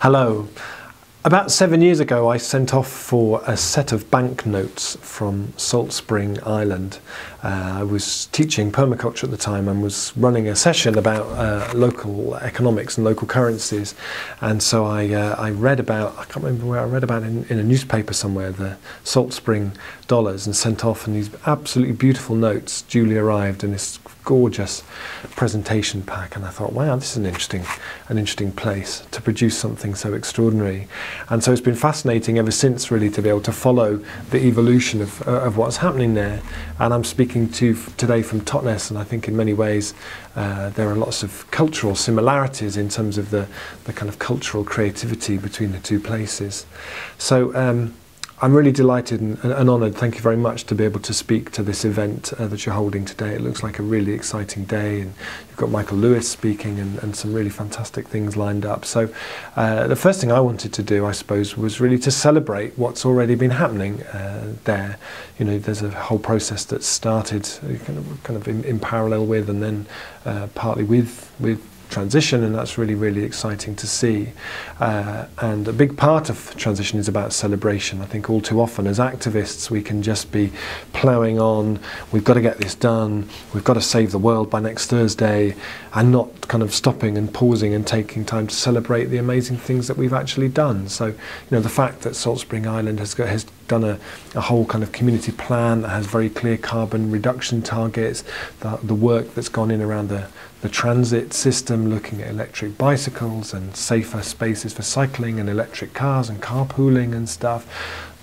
Hello. About 7 years ago, I sent off for a set of banknotes from Salt Spring Island. I was teaching permaculture at the time and was running a session about local economics and local currencies. And so I read about, I can't remember where I read about in a newspaper somewhere, the Salt Spring dollars, and sent off, and these absolutely beautiful notes duly arrived in this gorgeous presentation pack. And I thought, wow, this is an interesting place to produce something so extraordinary. And so it's been fascinating ever since, really, to be able to follow the evolution of what's happening there. And I'm speaking to today from Totnes, and I think in many ways there are lots of cultural similarities in terms of the kind of cultural creativity between the two places. So I'm really delighted and honoured, thank you very much, to be able to speak to this event that you're holding today. It looks like a really exciting day, and you've got Michael Lewis speaking and some really fantastic things lined up. So the first thing I wanted to do, I suppose, was really to celebrate what's already been happening there. You know, there's a whole process that started kind of in parallel with, and then partly with transition, and that's really exciting to see. And a big part of transition is about celebration. I think all too often as activists we can just be ploughing on, we've got to get this done, we've got to save the world by next Thursday, and not kind of stopping and pausing and taking time to celebrate the amazing things that we've actually done. So, you know, the fact that Salt Spring Island has done a whole kind of community plan that has very clear carbon reduction targets, the work that's gone in around the transit system, looking at electric bicycles and safer spaces for cycling and electric cars and carpooling and stuff,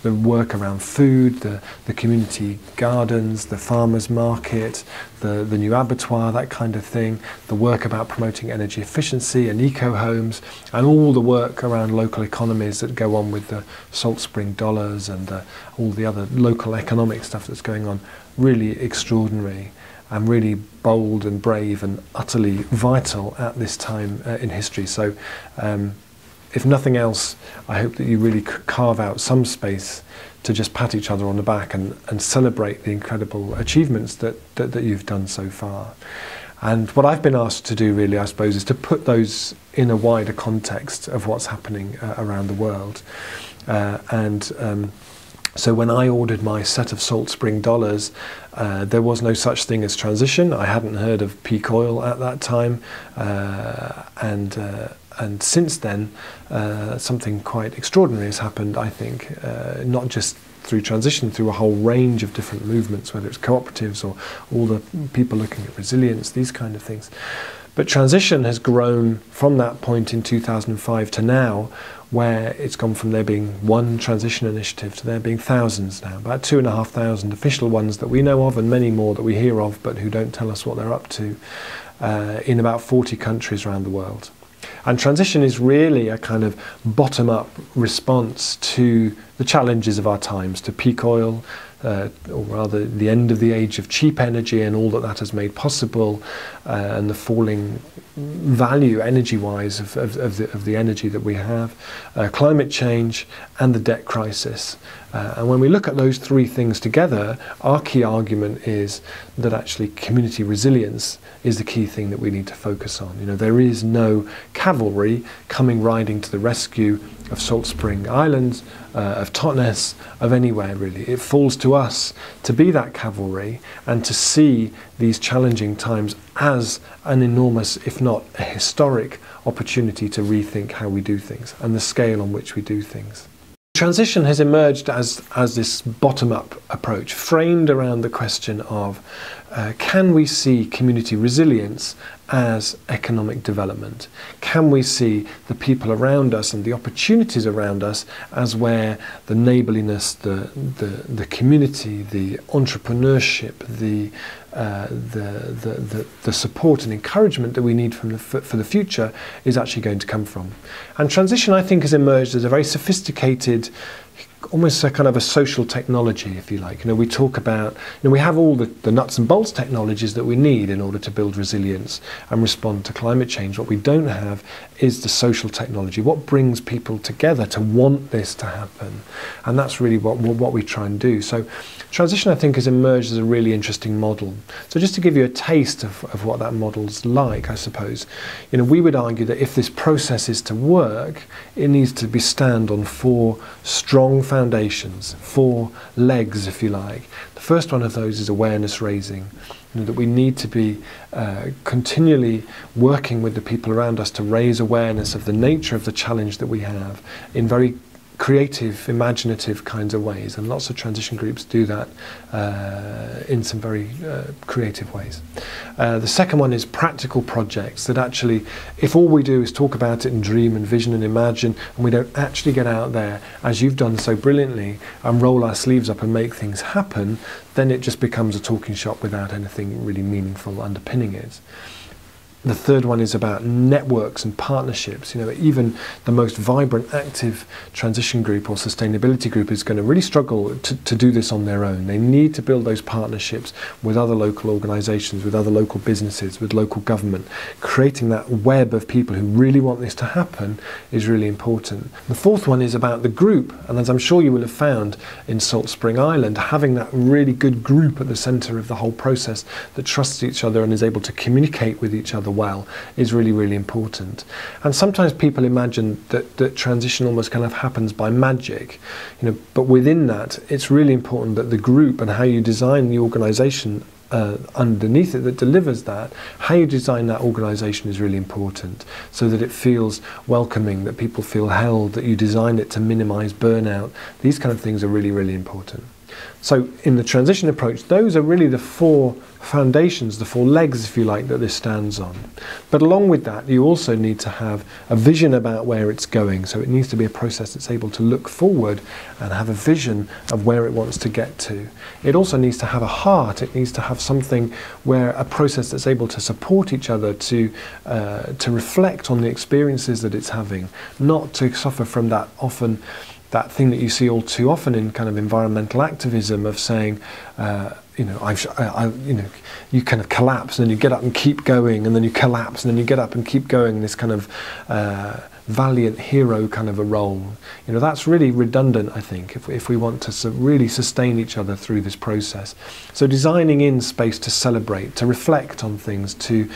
the work around food, the community gardens, the farmers market, the new abattoir, that kind of thing, the work about promoting energy efficiency and eco-homes, and all the work around local economies that go on with the Salt Spring dollars and all the other local economic stuff that's going on. Really extraordinary and really bold and brave and utterly vital at this time in history. So if nothing else, I hope that you really carve out some space to just pat each other on the back and celebrate the incredible achievements that you've done so far. And what I've been asked to do, really, I suppose, is to put those in a wider context of what's happening around the world. So when I ordered my set of Salt Spring dollars, there was no such thing as transition. I hadn't heard of peak oil at that time, and since then something quite extraordinary has happened, I think, not just through transition, through a whole range of different movements, whether it's cooperatives or all the people looking at resilience, these kind of things. But transition has grown from that point in 2005 to now, where it's gone from there being one transition initiative to there being thousands now, about 2,500 official ones that we know of, and many more that we hear of but who don't tell us what they're up to, in about 40 countries around the world. And transition is really a kind of bottom-up response to the challenges of our times, to peak oil, or rather the end of the age of cheap energy and all that has made possible, and the falling value energy-wise of the energy that we have, climate change and the debt crisis. And when we look at those three things together, our key argument is that actually community resilience is the key thing that we need to focus on. You know, there is no cavalry coming riding to the rescue of Salt Spring Island, of Totnes, of anywhere really. It falls to us to be that cavalry and to see these challenging times as an enormous, if not a historic, opportunity to rethink how we do things and the scale on which we do things. Transition has emerged as this bottom-up approach, framed around the question of can we see community resilience as economic development? Can we see the people around us and the opportunities around us as where the neighbourliness, the community, the entrepreneurship, the support and encouragement that we need for the future is actually going to come from? And transition, I think, has emerged as a very sophisticated, almost a kind of a social technology, if you like. You know, we talk about, you know, we have all the nuts and bolts technologies that we need in order to build resilience and respond to climate change. What we don't have is the social technology. What brings people together to want this to happen? And that's really what we try and do. So transition, I think, has emerged as a really interesting model. So just to give you a taste of what that model's like, I suppose, we would argue that if this process is to work, it needs to be stand on 4 strong foundations, 4 legs, if you like. The first one of those is awareness raising. That we need to be continually working with the people around us to raise awareness of the nature of the challenge that we have in very creative, imaginative kinds of ways, and lots of transition groups do that in some very creative ways. The second one is practical projects that actually, if all we do is talk about it and dream and vision and imagine, and we don't actually get out there, as you've done so brilliantly, and roll our sleeves up and make things happen, then it just becomes a talking shop without anything really meaningful underpinning it. The third one is about networks and partnerships. Even the most vibrant, active transition group or sustainability group is going to really struggle to do this on their own. They need to build those partnerships with other local organisations, with other local businesses, with local government. Creating that web of people who really want this to happen is really important. The fourth one is about the group, and as I'm sure you will have found in Salt Spring Island, having that really good group at the centre of the whole process that trusts each other and is able to communicate with each other well is really, really important. And sometimes people imagine that transition almost kind of happens by magic, but within that it's really important that the group and how you design the organisation underneath it that delivers that, how you design that organisation is really important, so that it feels welcoming, that people feel held, that you design it to minimise burnout. These kind of things are really, really important. So in the transition approach, those are really the 4 foundations, the 4 legs, if you like, that this stands on. But along with that, you also need to have a vision about where it's going. So it needs to be a process that's able to look forward and have a vision of where it wants to get to. It also needs to have a heart. It needs to have something where a process that's able to support each other, to reflect on the experiences that it's having, not to suffer from that that thing that you see all too often in kind of environmental activism of saying, you kind of collapse and then you get up and keep going, and then you collapse and then you get up and keep going, this kind of valiant hero kind of a role. That's really redundant, I think, if we want to really sustain each other through this process. So designing in space to celebrate, to reflect on things, to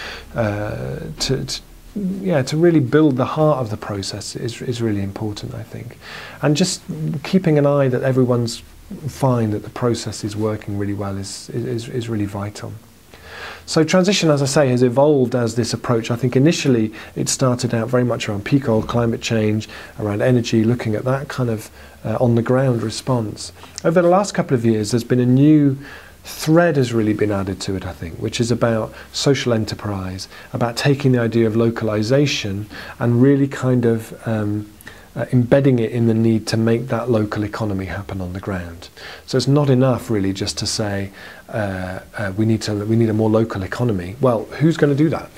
really build the heart of the process is really important, I think. And just keeping an eye that everyone's fine, that the process is working really well is really vital. So transition, as I say, has evolved as this approach. I think initially it started out very much around peak oil, climate change, around energy, looking at that kind of on-the-ground response. Over the last couple of years, there's been a new thread has really been added to it, I think, which is about social enterprise, about taking the idea of localization and really kind of embedding it in the need to make that local economy happen on the ground. So it's not enough really just to say we need a more local economy. Well, who's going to do that?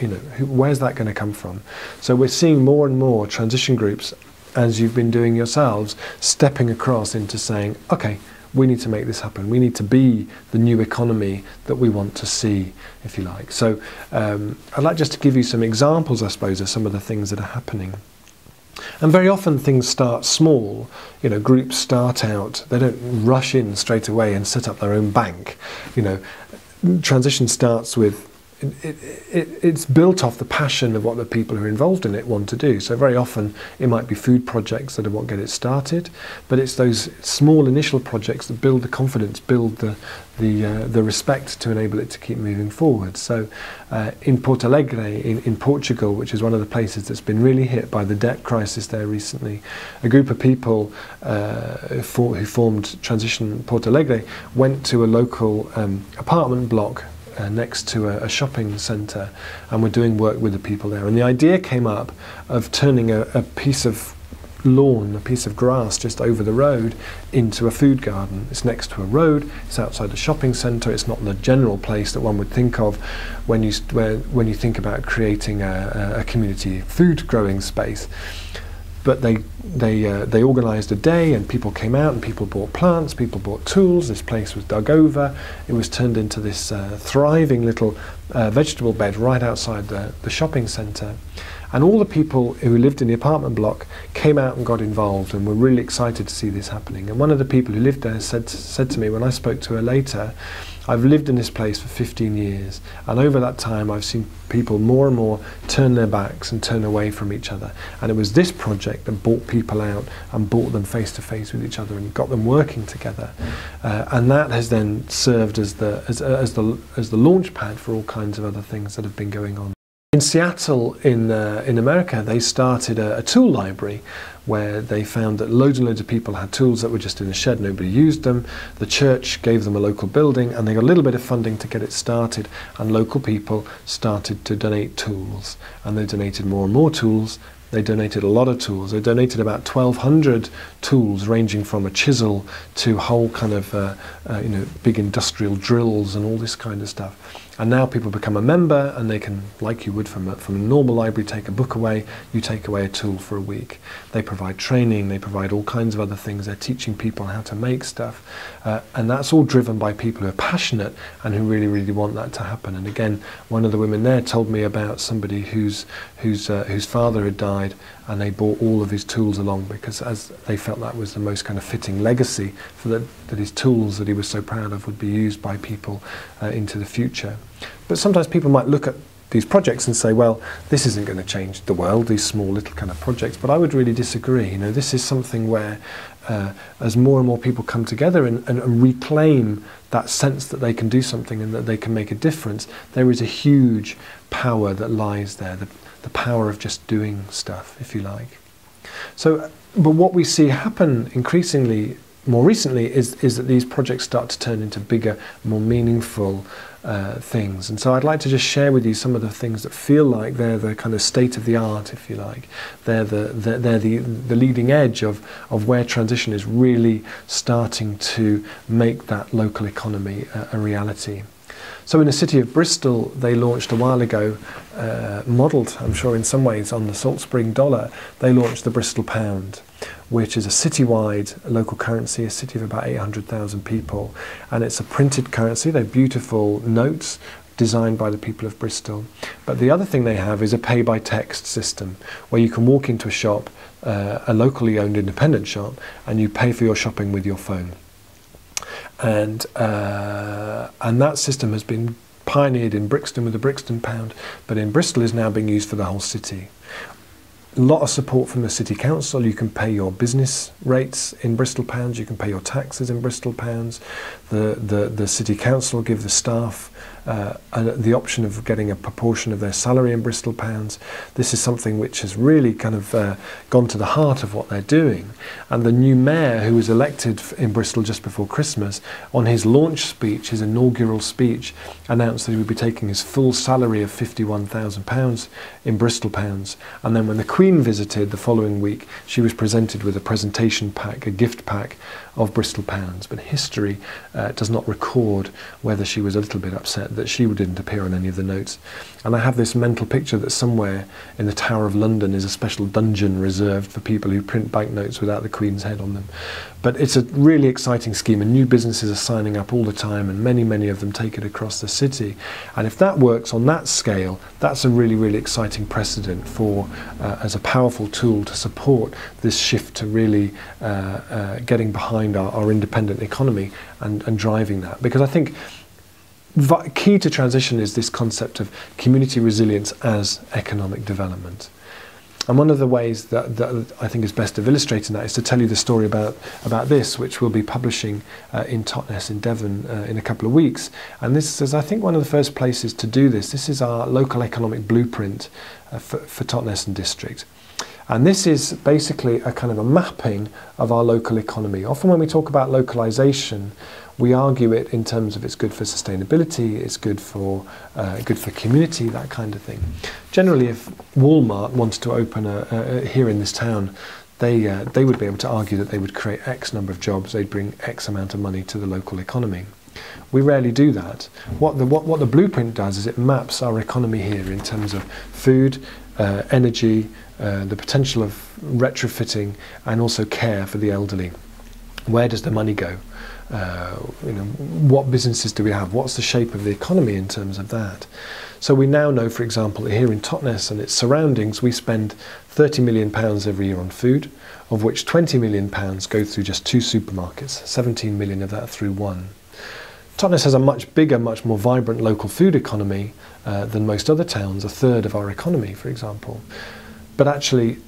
Where's that going to come from? So we're seeing more and more transition groups, as you've been doing yourselves, stepping across into saying, okay, we need to make this happen. We need to be the new economy that we want to see, if you like. So I'd like just to give you some examples, I suppose, of some of the things that are happening. And very often things start small. Groups start out, they don't rush in straight away and set up their own bank. Transition starts with, it's built off the passion of what the people who are involved in it want to do. So very often it might be food projects that are what get it started, but it's those small initial projects that build the confidence, build the respect to enable it to keep moving forward. So in Porto Alegre, in Portugal, which is one of the places that's been really hit by the debt crisis there recently, a group of people who formed Transition Porto Alegre went to a local apartment block next to a shopping centre, and we're doing work with the people there. And the idea came up of turning a piece of lawn, a piece of grass just over the road, into a food garden. It's next to a road, it's outside the shopping centre, it's not the general place that one would think of when you think about creating a community food growing space. But they organised a day, and people came out and people bought plants, people bought tools. This place was dug over. It was turned into this thriving little vegetable bed right outside the shopping centre. And all the people who lived in the apartment block came out and got involved and were really excited to see this happening. And one of the people who lived there said to me when I spoke to her later, I've lived in this place for 15 years, and over that time I've seen people more and more turn their backs and turn away from each other. And it was this project that brought people out and brought them face to face with each other and got them working together. And that has then served as the launch pad for all kinds of other things that have been going on. In Seattle, in America, they started a tool library where they found that loads and loads of people had tools that were just in a shed, nobody used them. The church gave them a local building and they got a little bit of funding to get it started, and local people started to donate tools, and they donated more and more tools. They donated a lot of tools. They donated about 1,200 tools, ranging from a chisel to whole kind of big industrial drills and all this kind of stuff. And now people become a member, and they can, like you would from a normal library, take a book away. You take away a tool for a week. They provide training. They provide all kinds of other things. They're teaching people how to make stuff, and that's all driven by people who are passionate and who really, really want that to happen. And again, one of the women there told me about somebody whose father had died, and they brought all of his tools along because as they felt that was the most kind of fitting legacy for that his tools that he was so proud of would be used by people into the future. But sometimes people might look at these projects and say, well, this isn't going to change the world, these small little kind of projects. But I would really disagree. You know, this is something where as more and more people come together and reclaim that sense that they can do something and that they can make a difference, there is a huge power that lies there, the power of just doing stuff, if you like. So, but what we see happen increasingly more recently is that these projects start to turn into bigger, more meaningful things. And so I'd like to just share with you some of the things that feel like they're the kind of state of the art, if you like. They're the leading edge of where transition is really starting to make that local economy a reality. So in the city of Bristol, they launched a while ago, modelled, I'm sure in some ways, on the Salt Spring dollar, they launched the Bristol pound, which is a citywide local currency, a city of about 800,000 people. And it's a printed currency. They're beautiful notes designed by the people of Bristol. But the other thing they have is a pay-by-text system, where you can walk into a shop, a locally owned independent shop, and you pay for your shopping with your phone. And that system has been pioneered in Brixton with the Brixton pound, but in Bristol is now being used for the whole city. A lot of support from the City Council. You can pay your business rates in Bristol pounds, you can pay your taxes in Bristol pounds. The City Council give the staff the option of getting a proportion of their salary in Bristol pounds. This is something which has really kind of gone to the heart of what they're doing. And the new mayor, who was elected in Bristol just before Christmas, on his launch speech, his inaugural speech, announced that he would be taking his full salary of £51,000 in Bristol pounds. And then when the Queen visited the following week, she was presented with a presentation pack, a gift pack of Bristol pounds. But history does not record whether she was a little bit upset that she didn't appear on any of the notes. And I have this mental picture that somewhere in the Tower of London is a special dungeon reserved for people who print banknotes without the Queen's head on them. But it's a really exciting scheme, and new businesses are signing up all the time, and many of them take it across the city. And if that works on that scale, that's a really exciting precedent for as a powerful tool to support this shift to really getting behind our independent economy and driving that. Because I think key to transition is this concept of community resilience as economic development. And one of the ways that I think is best of illustrating that is to tell you the story about this, which we'll be publishing in Totnes in Devon in a couple of weeks. And this is, I think, one of the first places to do this. This is our local economic blueprint for Totnes and district. And this is basically a kind of a mapping of our local economy. Often when we talk about localization, we argue it in terms of it's good for sustainability, it's good for community, that kind of thing. Generally, if Walmart wanted to open here in this town, they would be able to argue that they would create X number of jobs, they'd bring X amount of money to the local economy. We rarely do that. What the blueprint does is it maps our economy here in terms of food, energy, the potential of retrofitting, and also care for the elderly. Where does the money go? what businesses do we have? What's the shape of the economy in terms of that? So we now know, for example, that here in Totnes and its surroundings, we spend £30 million every year on food, of which £20 million go through just 2 supermarkets, 17 million of that through one. Totnes has a much bigger, much more vibrant local food economy than most other towns, a third of our economy, for example. But actually,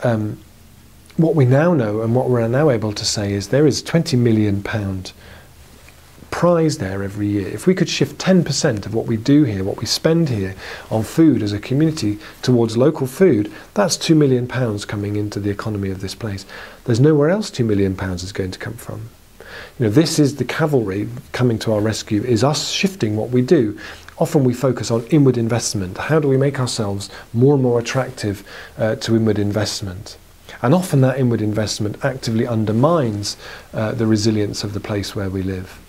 what we now know and what we're now able to say is there is £20 million prize there every year. If we could shift 10% of what we do here, what we spend here on food as a community towards local food, that's £2 million coming into the economy of this place. There's nowhere else £2 million is going to come from. This is the cavalry coming to our rescue, is us shifting what we do. Often we focus on inward investment. How do we make ourselves more and more attractive to inward investment? And often that inward investment actively undermines the resilience of the place where we live.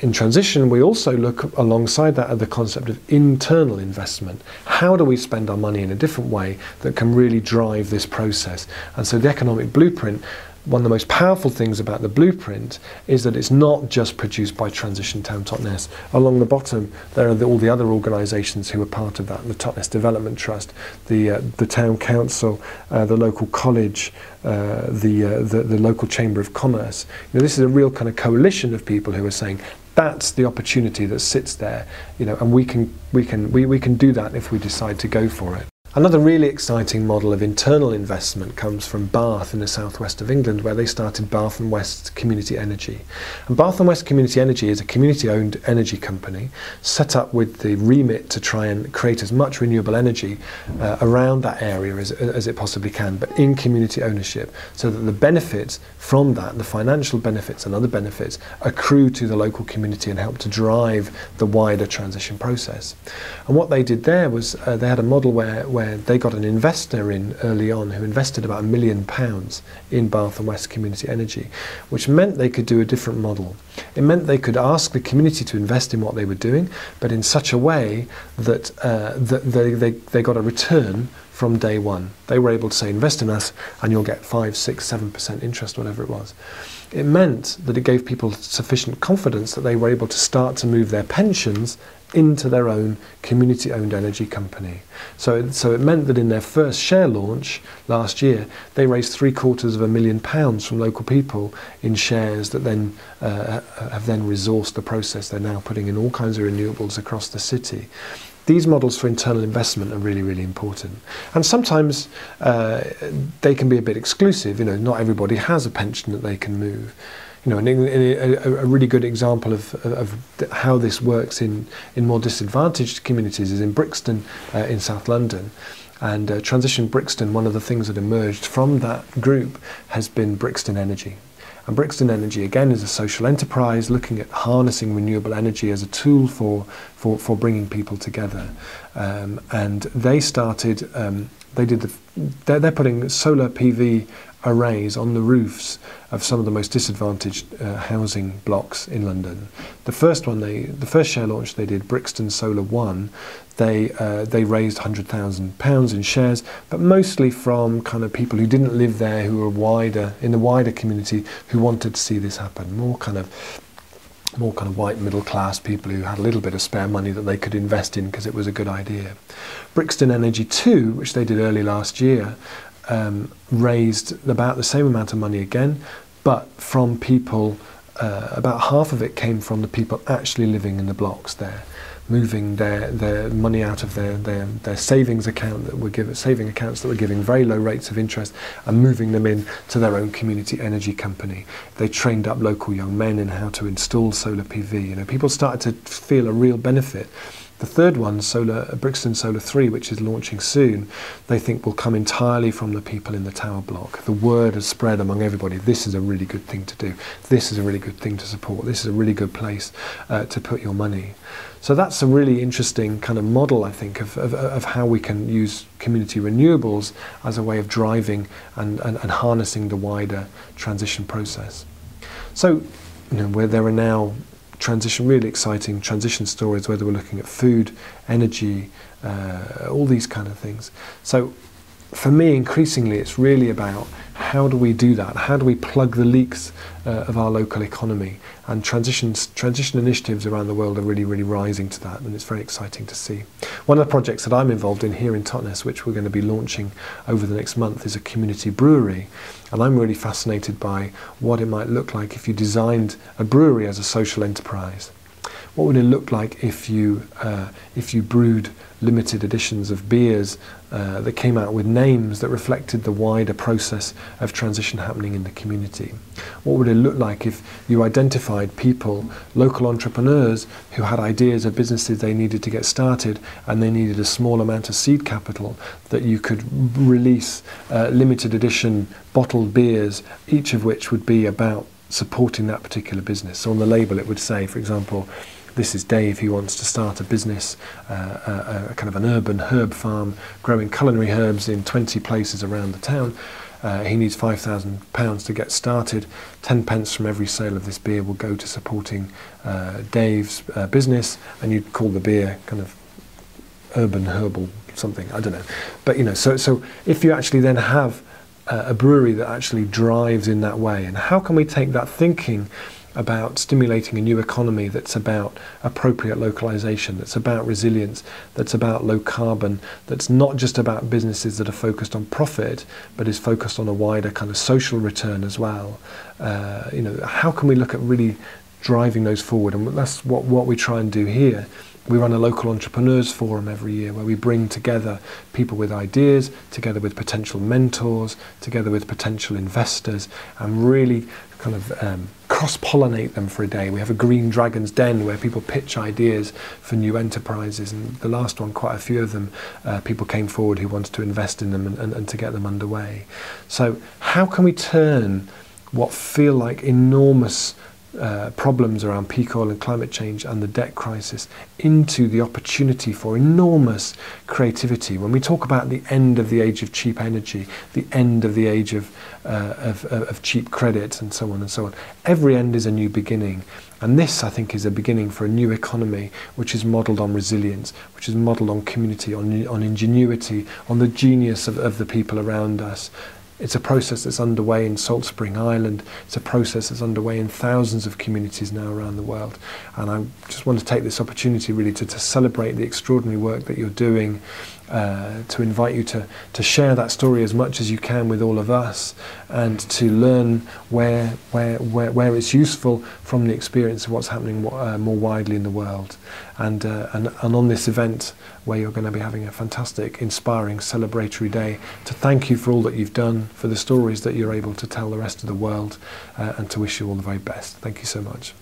In transition, we also look alongside that at the concept of internal investment. How do we spend our money in a different way that can really drive this process? And so the economic blueprint, one of the most powerful things about the blueprint is that it's not just produced by Transition Town Totnes. Along the bottom there are all the other organisations who are part of that, the Totnes Development Trust, the Town Council, the local college, the local Chamber of Commerce. This is a real kind of coalition of people who are saying that's the opportunity that sits there, and we can do that if we decide to go for it. Another really exciting model of internal investment comes from Bath in the southwest of England, where they started Bath and West Community Energy. And Bath and West Community Energy is a community-owned energy company set up with the remit to try and create as much renewable energy around that area as it possibly can, but in community ownership, so that the benefits from that, the financial benefits and other benefits, accrue to the local community and help to drive the wider transition process. And what they did there was they had a model where they got an investor in early on who invested about £1 million in Bath and West Community Energy, which meant they could do a different model. It meant they could ask the community to invest in what they were doing, but in such a way that, they got a return from day one. They were able to say, invest in us and you'll get 5, 6, 7% interest, whatever it was. It meant that it gave people sufficient confidence that they were able to start to move their pensions into their own community-owned energy company. So it meant that in their first share launch last year, they raised £750,000 from local people in shares that then have then resourced the process. They're now putting in all kinds of renewables across the city. These models for internal investment are really, really important. And sometimes they can be a bit exclusive. Not everybody has a pension that they can move. A really good example of how this works in more disadvantaged communities is in Brixton in South London. And Transition Brixton, one of the things that emerged from that group has been Brixton Energy. And Brixton Energy, again, is a social enterprise looking at harnessing renewable energy as a tool for bringing people together. And they started, they're putting solar PV arrays on the roofs of some of the most disadvantaged housing blocks in London. The first share launch they did, Brixton Solar 1, they raised £100,000 in shares, but mostly from kind of people who didn't live there, who were in the wider community, who wanted to see this happen. More kind of white middle class people who had a little bit of spare money that they could invest in because it was a good idea. Brixton Energy 2, which they did early last year, raised about the same amount of money again, but from people, about half of it came from the people actually living in the blocks there, moving their money out of their savings account saving accounts that were giving very low rates of interest, and moving them in to their own community energy company. They trained up local young men in how to install solar PV. People started to feel a real benefit. The third one, Brixton Solar 3, which is launching soon, they think will come entirely from the people in the tower block. The word has spread among everybody. This is a really good thing to do. This is a really good thing to support. This is a really good place to put your money. So that's a really interesting kind of model, I think, of how we can use community renewables as a way of driving and harnessing the wider transition process. So, where there are now really exciting transition stories, whether we're looking at food, energy, all these kind of things. So for me, increasingly, it's really about how do we do that? How do we plug the leaks of our local economy? And transition initiatives around the world are really rising to that, and it's very exciting to see. One of the projects that I'm involved in here in Totnes, which we're going to be launching over the next month, is a community brewery. And I'm really fascinated by what it might look like if you designed a brewery as a social enterprise. What would it look like if you brewed limited editions of beers that came out with names that reflected the wider process of transition happening in the community? What would it look like if you identified people, local entrepreneurs, who had ideas of businesses they needed to get started, and they needed a small amount of seed capital, that you could release limited edition bottled beers, each of which would be about supporting that particular business. So on the label it would say, for example, this is Dave, he wants to start a business, a kind of an urban herb farm, growing culinary herbs in 20 places around the town. He needs £5,000 to get started. 10 pence from every sale of this beer will go to supporting Dave's business, and you'd call the beer kind of urban herbal something, I don't know. But, you know, so if you actually then have a brewery that actually drives in that way, and how can we take that thinking about stimulating a new economy that's about appropriate localization, that's about resilience, that's about low carbon, that's not just about businesses that are focused on profit, but is focused on a wider kind of social return as well. You know, how can we look at really driving those forward? And that's what we try and do here. We run a local entrepreneurs forum every year where we bring together people with ideas, together with potential mentors, together with potential investors, and really kind of cross-pollinate them for a day. We have a Green Dragon's Den where people pitch ideas for new enterprises, and the last one, quite a few of them, people came forward who wanted to invest in them and to get them underway. So how can we turn what feel like enormous problems around peak oil and climate change and the debt crisis into the opportunity for enormous creativity? When we talk about the end of the age of cheap energy, the end of the age of cheap credit, and so on and so on, every end is a new beginning. And this, I think, is a beginning for a new economy which is modelled on resilience, which is modelled on community, on ingenuity, on the genius of the people around us. It's a process that's underway in Salt Spring Island. It's a process that's underway in thousands of communities now around the world. And I just want to take this opportunity really to celebrate the extraordinary work that you're doing, to invite you to share that story as much as you can with all of us, and to learn where it's useful from the experience of what's happening more widely in the world. And on this event, where you're going to be having a fantastic, inspiring, celebratory day, to thank you for all that you've done, for the stories that you're able to tell the rest of the world, and to wish you all the very best. Thank you so much.